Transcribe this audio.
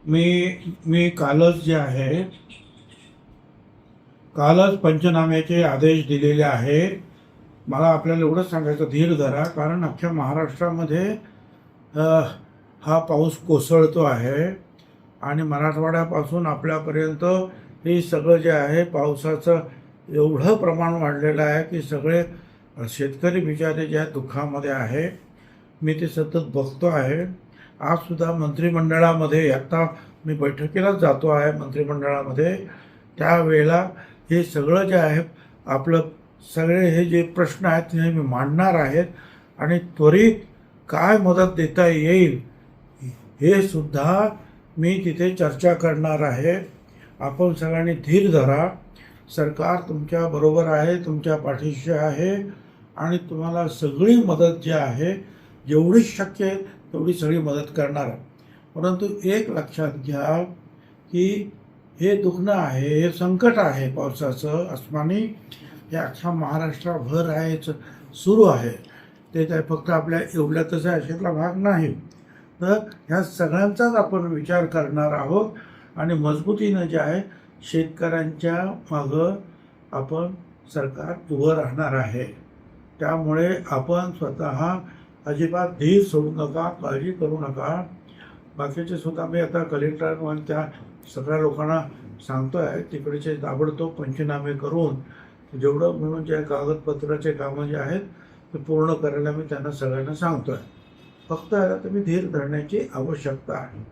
मी मी कालच जे आहे कालच पंचनाम्याचे आदेश दिलेले आहेत. मला आपल्याला एवढंच सांगायचं, धीर धरा, कारण अख्ख्या महाराष्ट्रामध्ये हा पाऊस कोसळतो आहे आणि मराठवाड्यापासून आपल्यापर्यंत हे सगळं जे आहे पावसाचं एवढं प्रमाण वाढलेलं आहे की सगळे शेतकरी बिचारे जे आहे दुःखामध्ये आहे. मी ते सतत बघतो आहे. आजसुद्धा मंत्रिमंडळामध्ये आता मी बैठकीलाच जातो आहे मंत्रिमंडळामध्ये, त्यावेळेला हे सगळं जे आहे आपलं सगळे हे जे प्रश्न आहेत ते मी मांडणार आहेत आणि त्वरित काय मदत देता येईल हे सुद्धा मी तिथे चर्चा करणार आहे. आपण सगळ्यांनी धीर धरा. सरकार तुमच्या बरोबर आहे, तुमच्या पाठीशी आहे आणि तुम्हाला सगळी मदत जी आहे जेवढी शक्य आहे तेवढी सगळी मदत करणार आहे. परंतु एक लक्षात घ्या की हे दुखणं आहे, हे संकट आहे पावसाचं आसमानी, हे अख्ख्या महाराष्ट्राभर आहे, सुरू आहे. ते काय फक्त आपल्या एवढ्यातच अशातला भाग नाही. तर ह्या सगळ्यांचाच आपण विचार करणार आहोत आणि मजबूतीनं जे आहे शेतकऱ्यांच्या मागं आपण सरकार उभं राहणार आहे. त्यामुळे आपण स्वतः अजिबात धीर सोडू नका, काळजी करू नका. बाकीचे सुद्धा मी आता कलेक्टर आणि त्या सगळ्या लोकांना सांगतो आहे तिकडचे ताबडतोब पंचनामे करून जेवढं म्हणून जे कागदपत्राचे कामं जे आहेत ते पूर्ण करायला मी त्यांना सगळ्यांना सांगतो आहे. फक्त याला तुम्ही धीर धरण्याची आवश्यकता आहे.